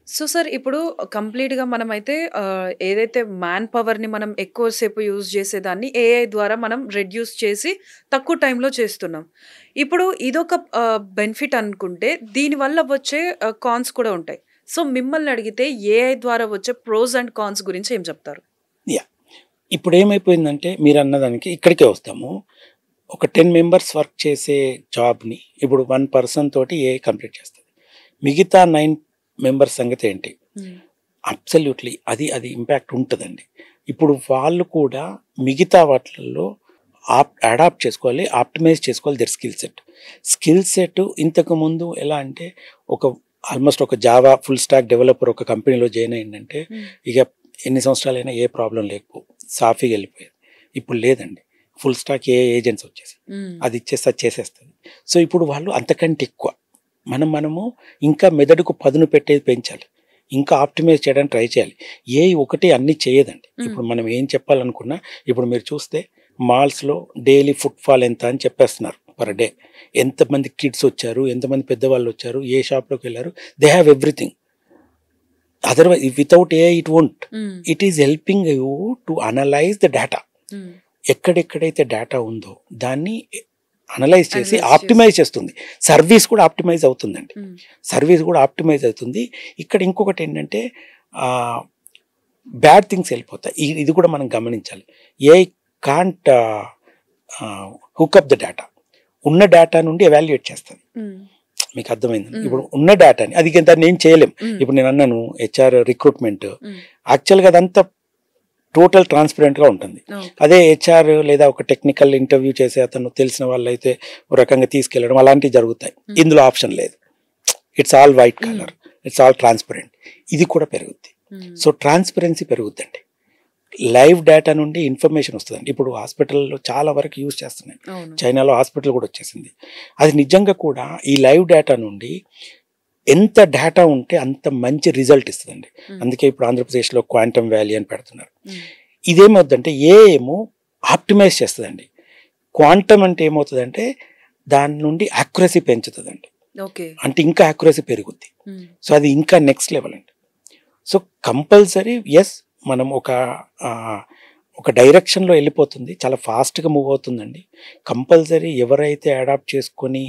So sir ఇప్పుడు కంప్లీట్‌గా మనమైతే ఏదైతే మ్యాన్ పవర్‌ని మనం ఎక్కువ సేపు యూజ్ చేసేదాన్ని ఏఐ ద్వారా మనం రెడ్యూస్ చేసి తక్కువ టైంలో చేస్తున్నాం. ఇప్పుడు ఇదొక బెనిఫిట్ అనుకుంటే దీనివల్ల వచ్చే కాన్స్ కూడా ఉంటాయి. సో మిమ్మల్ని అడిగితే ఏఐ ద్వారా వచ్చే ప్రోస్ అండ్ కాన్స్ గురించి ఏం చెప్తారు? యాహ్! ఇప్పుడేమైపోయిందంటే మీరన్నదానికి ఇక్కడికే వస్తాము. ఒక 10 మెంబర్స్ వర్క్ చేసే జాబ్‌ని ఇప్పుడు 1 పర్సన్ తోటి ఏఐ కంప్లీట్ చేస్తది. మిగతా 9 మెంబర్స్ సంగతి ఏంటి? హ్మ్. అబ్సల్యూట్‌లీ అది ఇంపాక్ట్ ఉంటదండి. ఇప్పుడు వాళ్ళు కూడా మిగతా వాటిలలో అడాప్ట్ చేసుకోవాలి, ఆప్టిమైజ్ చేసుకోవాలి there skill set. Skill set ఇంతకుముందు ఎలా అంటే ఒక ఆల్మోస్ట్ ఒక జావా ఫుల్ స్టాక్ డెవలపర్ ఒక కంపెనీలో జాయిన్ అయిందంటే హ్మ్. ఇక ఎన్ని సంవత్సరాలైనా ఏ ప్రాబ్లం లేకపోవు. సాఫీగా వెళ్ళిపోయేది. ఇప్పుడు లేదండి. ఫుల్ స్టాక్ ఏజెంట్స్ వచ్చేసాయి. హ్మ్. అది ఇచ్చేస్తే అది చేసేస్తది. సో ఇప్పుడు వాళ్ళు అంతకంటే ఎక్కువ మనము ఇంకా మెదడుకు పదును పెట్టేది పెంచాలి. ఇంకా ఆప్టిమైజ్ చేయడానికి ట్రై చేయాలి. ఏఐ ఒకటి అన్నీ చేయదండి. హ్మ్. ఇప్పుడు మనం ఏం చెప్పాలనుకున్నా ఇప్పుడు మీరు చూస్తే మాల్స్‌లో డైలీ ఫుట్‌ఫాల్ ఎంత అని చెప్పేస్తున్నారు పర్ డే. ఎంతమంది కిడ్స్ వచ్చారు, ఎంతమంది పెద్దవాళ్ళు వచ్చారు, ఏ షాప్‌లోకి వెళ్లారు. They have everything. Otherwise without AI it won't. Hmm. It is helping you to analyse the data. Hmm. ఎక్కడెక్కడైతే డేటా ఉందో దాన్ని అనలైజ్ చేసి అనలైజ్ చేసి. ఆప్టిమైజ్ చేస్తుంది. సర్వీస్ కూడా ఆప్టిమైజ్ అవుతుందండి. హ్మ్. సర్వీస్ కూడా ఆప్టిమైజ్ అవుతుంది. ఇక్కడ ఇంకొకటి ఏంటంటే బ్యాడ్ థింగ్స్ వెళ్ళిపోతాయి. ఇది కూడా మనం గమనించాలి. AI can't hook up the data. ఉన్న డేటా నుండి ఎవాల్యుయేట్ చేస్తుంది. హ్మ్. మీకు అర్థమైంది. హ్మ్. ఇప్పుడు ఉన్న డేటాని అది దాన్ని ఏం చేయలేం. హ్మ్. ఇప్పుడు నేను అన్నాను హెచ్ఆర్ రిక్రూట్మెంట్ హ్మ్. యాక్చువల్గా అదంతా టోటల్ ట్రాన్స్పరెంట్గా ఉంటుంది. ఓకే. అదే హెచ్ఆర్ లేదా ఒక టెక్నికల్ ఇంటర్వ్యూ చేసే అతను తెలిసిన వాళ్ళైతే ఒక రకంగా తీసుకెళ్ళడం అలాంటివి జరుగుతాయి. హ్మ్. ఇందులో ఆప్షన్ లేదు. It's all white hmm. Colour, it's all transparent. ఇది కూడా పెరుగుద్ది. హ్మ్. సో ట్రాన్స్పరెన్సీ పెరుగుద్దండి. లైవ్ డేటా నుండి ఇన్ఫర్మేషన్ వస్తుందండి. ఇప్పుడు హాస్పిటల్లో చాలా వరకు యూజ్ చేస్తున్నాయి. అవును. చైనాలో హాస్పిటల్ కూడా వచ్చేసింది. అది నిజంగా కూడా ఈ లైవ్ డేటా నుండి ఎంత డేటా ఉంటే అంత మంచి రిజల్ట్ ఇస్తుందండి. హ్మ్. అందుకే ఇప్పుడు ఆంధ్రప్రదేశ్లో క్వాంటమ్ వ్యాలీ అని పెడుతున్నారు. హ్మ్. ఇదేమవుతుందంటే ఏమో ఆప్టిమైజ్ చేస్తుందండి. క్వాంటమ్ అంటే ఏమవుతుందంటే దాని నుండి యాక్యురసీ పెంచుతుందండి. ఓకే. అంటే ఇంకా యాక్యురసీ పెరుగుద్ది. హ్మ్. సో అది ఇంకా నెక్స్ట్ లెవెల్ అండి. సో కంపల్సరీ ఎస్ మనం ఒక డైరెక్షన్లో వెళ్ళిపోతుంది. చాలా ఫాస్ట్గా మూవ్ అవుతుందండి. కంపల్సరీ ఎవరైతే అడాప్ట్ చేసుకొని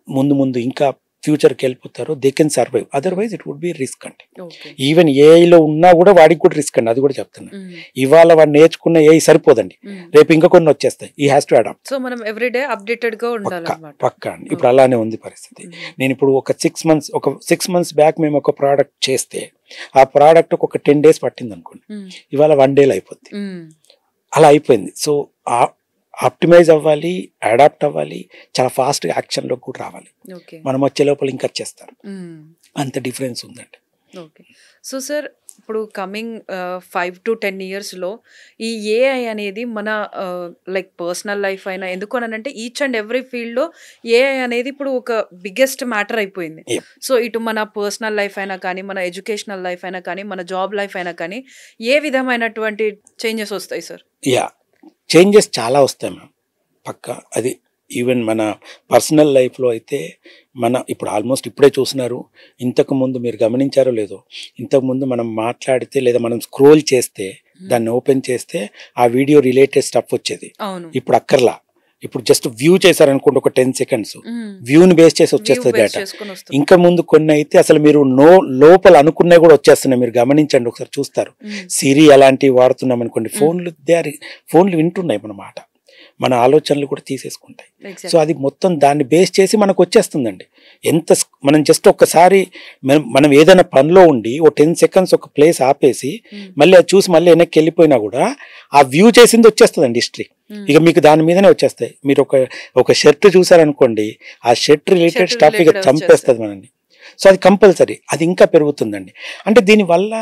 ముందు ముందు ఇంకా ఫ్యూచర్కి వెళ్ళిపోతారో they can survive. Otherwise it would be risk అండి. ఓకే. ఈవెన్ ఏఐలో ఉన్నా కూడా వాడికి కూడా రిస్క్ అండి. అది కూడా చెప్తున్నాను. హ్మ్. ఇవాళ వాడు నేర్చుకున్న ఏఐ సరిపోదండి. హ్మ్. రేపు ఇంకా కొన్ని వచ్చేస్తాయి. ఈ హ్యాస్ టు అడాప్ట్. సో మనం ఎవ్రీడే అప్డేటెడ్‌గా పక్కా ఉండాలన్నమాట. పక్కా అండి. ఇప్పుడు ఓకే. అలానే ఉంది పరిస్థితి. హ్మ్. నేను ఇప్పుడు ఒక 6 మంత్స్ బ్యాక్ మేము ఒక ప్రోడక్ట్ చేస్తే ఆ ప్రోడక్ట్ ఒక 10 డేస్ పట్టింది అనుకోండి. హ్మ్. ఇవాళ 1 డేలో అయిపోద్ది. హ్మ్. అలా అయిపోయింది. సో ఆప్టిమైజ్ అవ్వాలి, అడాప్ట్ అవ్వాలి, చాలా ఫాస్ట్గా యాక్షన్లోకి కూడా రావాలి. ఓకే. మనం వచ్చే లోపల ఇంకా చేస్తారు. హ్మ్. అంత డిఫరెన్స్ ఉందండి. ఓకే. సో సార్ ఇప్పుడు కమింగ్ 5 to 10 ఇయర్స్‌లో ఈ ఏఐ అనేది మన లైక్ పర్సనల్ లైఫ్ అయినా ఎందుకు అనంటే ఈచ్ అండ్ ఎవ్రీ ఫీల్డ్‌లో ఏఐ అనేది ఇప్పుడు ఒక బిగ్గెస్ట్ మ్యాటర్ అయిపోయింది. Yep. సో ఇటు మన పర్సనల్ లైఫ్ అయినా కానీ, మన ఎడ్యుకేషనల్ లైఫ్ అయినా కానీ, మన జాబ్ లైఫ్ అయినా కానీ ఏ విధమైనటువంటి చేంజెస్ వస్తాయి సార్? యాహ్! చేంజెస్ చాలా వస్తాయి మ్యామ్. పక్కా. అది ఈవెన్ మన పర్సనల్ లైఫ్‌లో అయితే ఇప్పుడు ఆల్మోస్ట్ ఇప్పుడే చూస్తున్నారు. ఇంతకుముందు మీరు గమనించారో లేదో, ఇంతకుముందు మనం మాట్లాడితే లేదా మనం స్క్రోల్ చేస్తే దాన్ని ఓపెన్ చేస్తే ఆ వీడియో రిలేటెడ్ స్టఫ్ వచ్చేది. అవును. ఇప్పుడు అక్కర్లా. ఇప్పుడు జస్ట్ వ్యూ చేశారనుకోండి ఒక 10 సెకండ్స్. హ్మ్. వ్యూని బేస్ చేసి వ్యూ వచ్చేస్తుంది బేస్ డేటా. చేసుకొని వస్తుంది. ఇంకా ముందు కొన్ని అయితే అసలు మీరు లోపల అనుకున్నవి కూడా వచ్చేస్తున్నాయి. మీరు గమనించండి ఒకసారి చూస్తారు. హ్మ్. సిరి అలాంటివి వాడుతున్నాం అనుకోండి. హ్మ్. ఫోన్లు వింటున్నాయి మన మాట. మన ఆలోచనలు కూడా తీసేసుకుంటాయి. So exactly. అది మొత్తం దాన్ని బేస్ చేసి మనకు వచ్చేస్తుందండి. మనం జస్ట్ ఒక్కసారి మనం ఏదైనా పనిలో ఉండి ఓ 10 సెకండ్స్ ఒక ప్లేస్ ఆపేసి హ్మ్. మళ్ళీ అది చూసి మళ్ళీ వెనక్కి వెళ్ళిపోయినా కూడా ఆ వ్యూ చేసింది వచ్చేస్తుందండి హిస్టరీ. హ్మ్. ఇక మీకు దాని మీదనే వచ్చేస్తాయి. మీరు ఒక షర్ట్ చూసారనుకోండి, ఆ షర్ట్ రిలేటెడ్ షర్ట్ స్టఫ్ ఇక రిలేటెడ్ వచ్చేస్తాయి. చంపేస్తుంది మనల్ని. సో అది కంపల్సరీ. అది ఇంకా పెరుగుతుందండి. అంటే దీనివల్ల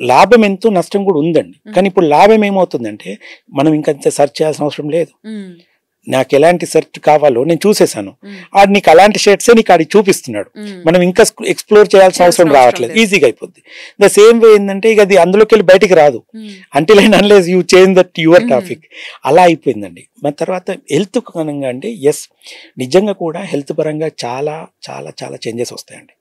లాభం ఎంతో నష్టం కూడా ఉందండి. హ్మ్. కానీ ఇప్పుడు లాభం ఏమవుతుందంటే మనం ఇంకా సెర్చ్ చేయాల్సిన అవసరం లేదు. హ్మ్. నాకు ఎలాంటి షర్ట్ కావాలో నేను చూసేసాను. హ్మ్. ఆడు నీకు అలాంటి షర్ట్సే నీకు ఆడికి చూపిస్తున్నాడు. హ్మ్. మనం ఇంకా ఎక్స్ప్లోర్ చేయాల్సిన అవసరం చేయాల్సిన అవసరం రావట్లేదు. లేదు. ఈజీగా అయిపోద్ది. ద సేమ్ వే ఏంటంటే ఇక అది అందులోకి వెళ్ళి బయటికి రాదు. హ్మ్. Until and unless you change that your హ్మ్. టాపిక్. అలా అయిపోయిందండి. మన తర్వాత హెల్త్ పరంగా అంటే ఎస్ నిజంగా కూడా హెల్త్ పరంగా చాలా చాలా చాలా చేంజెస్ వస్తాయండి.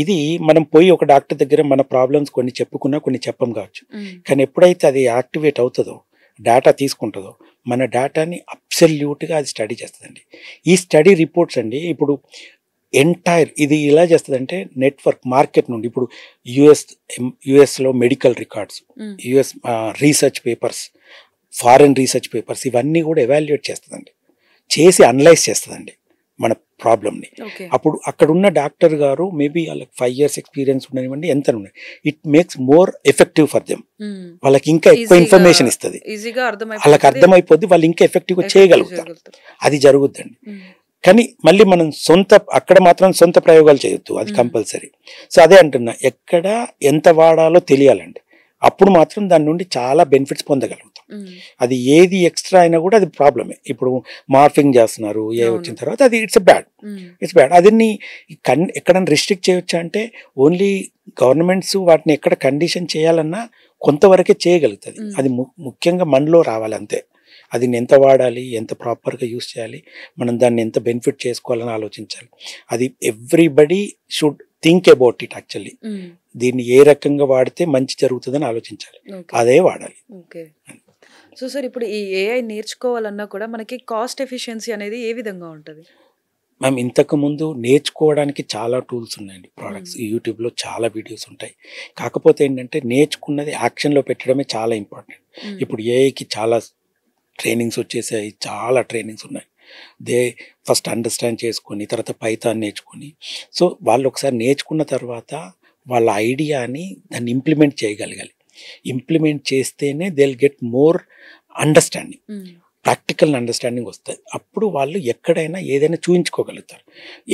ఇది మనం పోయి ఒక డాక్టర్ దగ్గర మన ప్రాబ్లమ్స్ కొన్ని చెప్పుకున్నా కొన్ని చెప్పం కావచ్చు, కానీ ఎప్పుడైతే అది యాక్టివేట్ అవుతుందో, డేటా తీసుకుంటుందో, మన డేటాని అబ్సల్యూట్గా అది స్టడీ చేస్తుందండి. ఈ స్టడీ రిపోర్ట్స్ అండి ఇప్పుడు ఎంటైర్ ఇది ఎలా చేస్తుందంటే నెట్వర్క్ మార్కెట్ నుండి ఇప్పుడు యుఎస్లో medical records, US research papers, foreign research papers ఇవన్నీ కూడా ఎవాల్యుయేట్ చేస్తుందండి, చేసి అనలైజ్ చేస్తుందండి మన ప్రాబ్లమ్ని. అప్పుడు అక్కడ ఉన్న డాక్టర్ గారు మేబీ వాళ్ళకి 5 years ఎక్స్పీరియన్స్ ఉండనివ్వండి, ఎంత ఉన్నాయి, it makes more effective for them. వాళ్ళకి ఇంకా ఎక్కువ ఇన్ఫర్మేషన్ ఇస్తుంది, వాళ్ళకి అర్థమైపోద్ది, వాళ్ళు ఇంకా ఎఫెక్టివ్గా చేయగలుగుతారు. అది జరుగుద్దండి. కానీ మళ్ళీ మనం అక్కడ మాత్రం సొంత ప్రయోగాలు చేయొద్దు, అది కంపల్సరీ. సో అదే అంటున్నా, ఎక్కడ ఎంత వాడాలో తెలియాలండి, అప్పుడు మాత్రం దాని నుండి చాలా బెనిఫిట్స్ పొందగలుగుతాం. అది ఏది ఎక్స్ట్రా అయినా కూడా అది ప్రాబ్లమే. ఇప్పుడు మార్ఫింగ్ చేస్తున్నారు వచ్చిన తర్వాత అది ఇట్స్ బ్యాడ్. అదిని ఎక్కడైనా రిస్ట్రిక్ట్ చేయొచ్చా అంటే ఓన్లీ గవర్నమెంట్స్ వాటిని ఎక్కడ కండిషన్ చేయాలన్నా కొంతవరకే చేయగలుగుతుంది. అది ముఖ్యంగా మనలో రావాలి అంతే. అది ఎంత వాడాలి, ఎంత ప్రాపర్గా యూస్ చేయాలి, మనం దాన్ని ఎంత బెనిఫిట్ చేసుకోవాలని ఆలోచించాలి. అది everybody should think about it. Actually దీన్ని ఏ రకంగా వాడితే మంచి జరుగుతుందని ఆలోచించాలి, అదే వాడాలి. సో సార్, ఇప్పుడు ఈ ఏఐ నేర్చుకోవాలన్నా కూడా మనకి కాస్ట్ ఎఫిషియన్సీ అనేది ఏ విధంగా ఉంటుంది? మ్యామ్, ఇంతకుముందు నేర్చుకోవడానికి చాలా టూల్స్ ఉన్నాయండి, ప్రోడక్ట్స్, యూట్యూబ్లో చాలా వీడియోస్ ఉంటాయి. కాకపోతే ఏంటంటే నేర్చుకున్నది యాక్షన్లో పెట్టడమే చాలా ఇంపార్టెంట్. ఇప్పుడు ఏఐకి చాలా ట్రైనింగ్స్ వచ్చేసాయి, చాలా ట్రైనింగ్స్ ఉన్నాయి. ఫస్ట్ అండర్స్టాండ్ చేసుకొని తర్వాత పైథాన్ నేర్చుకొని, సో వాళ్ళు ఒకసారి నేర్చుకున్న తర్వాత వాళ్ళ ఐడియాని దాన్ని ఇంప్లిమెంట్ చేయగలగాలి. ఇంప్లిమెంట్ చేస్తేనే they will get more understanding, practical understanding వస్తుంది. అప్పుడు వాళ్ళు ఎక్కడైనా ఏదైనా చూపించుకోగలుగుతారు.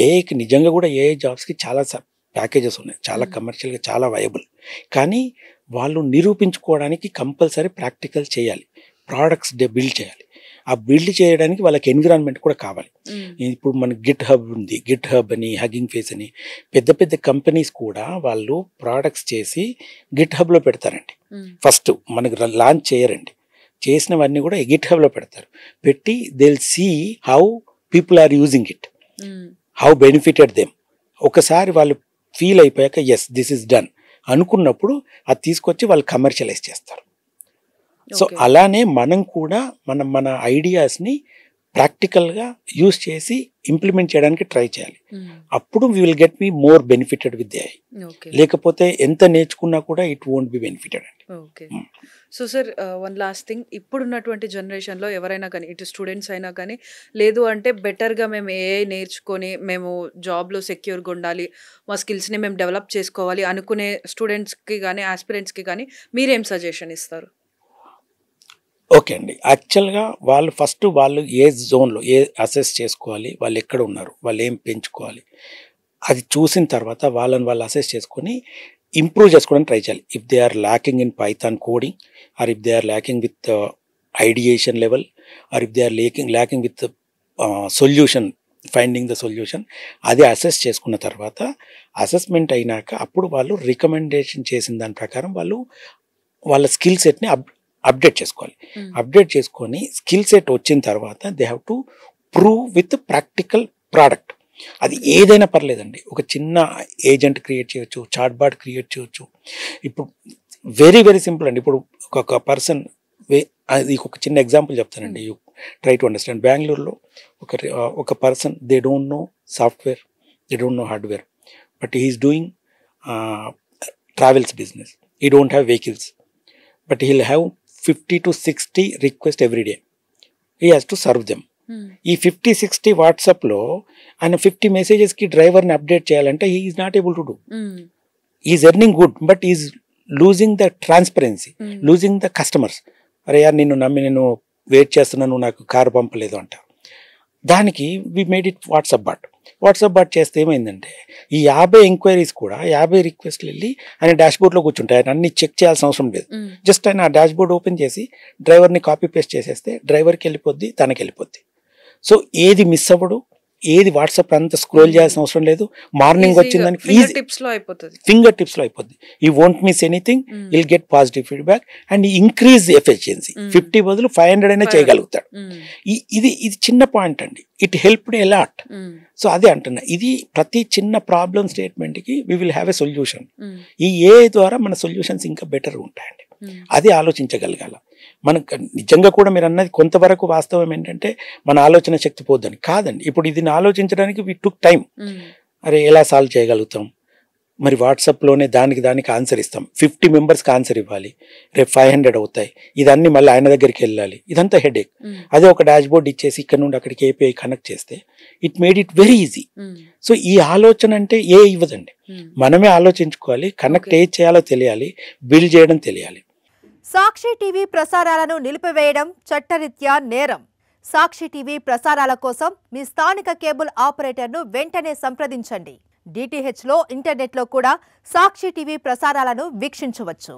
ఏఐకి నిజంగా కూడా ఏఐ జాబ్స్కి చాలా ప్యాకేజెస్ ఉన్నాయి, చాలా కమర్షియల్గా చాలా వయబుల్. కానీ వాళ్ళు నిరూపించుకోవడానికి కంపల్సరీ ప్రాక్టికల్ చేయాలి, ప్రోడక్ట్స్ బిల్డ్ చేయాలి. ఆ బిల్డ్ చేయడానికి వాళ్ళకి ఎన్విరాన్మెంట్ కూడా కావాలి. ఇప్పుడు మన గిట్ హబ్ ఉంది, గిట్ హబ్ అని, హగ్గింగ్ ఫేస్ అని, పెద్ద పెద్ద కంపెనీస్ కూడా వాళ్ళు ప్రోడక్ట్స్ చేసి గిట్ హబ్లో పెడతారండి. ఫస్ట్ మనకు లాంచ్ చేయరండి, చేసినవన్నీ కూడా గిట్ హబ్లో పెడతారు. పెట్టి they will see how people are using it, how benefited them. ఒకసారి వాళ్ళు ఫీల్ అయిపోయాక ఎస్ దిస్ ఇస్ డన్ అనుకున్నప్పుడు అది తీసుకొచ్చి వాళ్ళు కమర్షియలైజ్ చేస్తారు. సో అలానే మనం కూడా మన ఐడియాస్ని ప్రాక్టికల్గా యూస్ చేసి ఇంప్లిమెంట్ చేయడానికి ట్రై చేయాలి. అప్పుడు we will get me more benefited with the I. లేకపోతే ఎంత నేర్చుకున్నా కూడా ఇట్ వోంట్ బి బెనిఫిటెడ్ అండి. Okay. So sir, one last thing, ఇప్పుడున్నటువంటి జనరేషన్లో ఎవరైనా కానీ, ఇటు స్టూడెంట్స్ అయినా కానీ, లేదు అంటే బెటర్గా మేము ఏఐ నేర్చుకొని మేము జాబ్లో సెక్యూర్గా ఉండాలి, మా స్కిల్స్ని మేము డెవలప్ చేసుకోవాలి అనుకునే స్టూడెంట్స్కి కానీ ఆస్పిరెంట్స్కి కానీ మీరేం సజెషన్ ఇస్తారు? ఓకే అండి, యాక్చువల్గా వాళ్ళు ఫస్ట్ వాళ్ళు ఏ జోన్లో అసెస్ చేసుకోవాలి, వాళ్ళు ఎక్కడ ఉన్నారు, వాళ్ళు ఏం పెంచుకోవాలి, అది చూసిన తర్వాత వాళ్ళని వాళ్ళు అసెస్ చేసుకొని ఇంప్రూవ్ చేసుకోవడానికి ట్రై చేయాలి. If they are lacking in Python coding, or if they are lacking with ideation level, or if they are lacking with solution, finding the solution, అది అసెస్ చేసుకున్న తర్వాత అసెస్మెంట్ అయినాక అప్పుడు వాళ్ళు రికమెండేషన్ చేసిన దాని ప్రకారం వాళ్ళు వాళ్ళ స్కిల్ సెట్ని అప్డేట్ చేసుకోవాలి. అప్డేట్ చేసుకొని స్కిల్ సెట్ వచ్చిన తర్వాత they have to prove with practical product. అది ఏదైనా పర్లేదండి, ఒక చిన్న ఏజెంట్ క్రియేట్ చేయొచ్చు, చాట్ బాట్ క్రియేట్ చేయొచ్చు. ఇప్పుడు వెరీ వెరీ సింపుల్ అండి. ఇప్పుడు ఒక పర్సన్, అది ఒక చిన్న ఎగ్జాంపుల్ చెప్తానండి, యూ ట్రై టు అండర్స్టాండ్. బెంగళూరులో ఒక person, they don't know software, they don't know hardware, but he is doing travels business. He don't have vehicles, but he'll have 50 to 60 requests every day. He has to serve them. ఈ 50-60 వాట్సాప్లో ఆయన 50 మెసేజెస్కి డ్రైవర్ని update చేయాలంటే he is not able to do. Is earning good, but is losing the transparency, losing the customers. అరే యార్, నిన్ను నమ్మి నేను వెయిట్ చేస్తున్నాను, నాకు కారు పంపలేదు అంట. దానికి we made it WhatsApp bot చేస్తే ఏమైందంటే ఈ 50 ఎంక్వైరీస్ కూడా 50 రిక్వెస్ట్లు వెళ్ళి ఆయన డాష్బోర్డ్లో కూర్చుంటాయి. ఆయన అన్ని చెక్ చేయాల్సిన అవసరం లేదు. జస్ట్ ఆయన ఆ డాష్బోర్డ్ ఓపెన్ చేసి డ్రైవర్ని కాపీ పేస్ట్ చేసేస్తే డ్రైవర్కి వెళ్ళిపోద్ది, తనకి వెళ్ళిపోద్ది. సో ఏది మిస్ అవ్వడు, ఏది వాట్సాప్ అంతా స్క్రోల్ చేయాల్సిన అవసరం లేదు. మార్నింగ్ వచ్చిందని ఫింగర్ టిప్స్ లో అయిపోతుంది. ఫింగర్ టిప్స్ లో అయిపోద్ది. You won't miss anything, will get positive feedback and increase efficiency. 50 బదులు 500 అయినా చేయగలుగుతాడు. ఇది చిన్న పాయింట్ అండి. It helped a lot. So అదే అంటున్నా, ఇది ప్రతి చిన్న ప్రాబ్లమ్ స్టేట్మెంట్ కి we will have a solution. ఈ ఏఐ ద్వారా మన సొల్యూషన్స్ ఇంకా బెటర్ ఉంటాయండి. అది ఆలోచించగలగాల. మనకు నిజంగా కూడా మీరు అన్నది కొంతవరకు వాస్తవం ఏంటంటే మన ఆలోచన శక్తి పోద్దని కాదండి. ఇప్పుడు ఇది ఆలోచించడానికి వి టుక్ టైం. అరే ఎలా సాల్వ్ చేయగలుగుతాం, మరి వాట్సాప్లోనే దానికి ఆన్సర్ ఇస్తాం. 50 మెంబర్స్కి ఆన్సర్ ఇవ్వాలి, రేపు 500 అవుతాయి. ఇదన్నీ మళ్ళీ ఆయన దగ్గరికి వెళ్ళాలి, ఇదంతా హెడేక్. అదే ఒక డాష్ బోర్డ్ ఇచ్చేసి ఇక్కడ నుండి అక్కడికి ఏపీఐ కనెక్ట్ చేస్తే it made it very easy. So ఈ ఆలోచన అంటే ఏ ఇవ్వదండి, మనమే ఆలోచించుకోవాలి. కనెక్ట్ ఏది చేయాలో తెలియాలి, బిల్డ్ చేయడం తెలియాలి. సాక్షి టీవీ ప్రసారాలను నిలిపివేయడం చట్టరీత్యా నేరం. సాక్షి టీవీ ప్రసారాల కోసం మీ స్థానిక కేబుల్ ఆపరేటర్ను వెంటనే సంప్రదించండి. DTHలో ఇంటర్నెట్లో కూడా సాక్షి టీవీ ప్రసారాలను వీక్షించవచ్చు.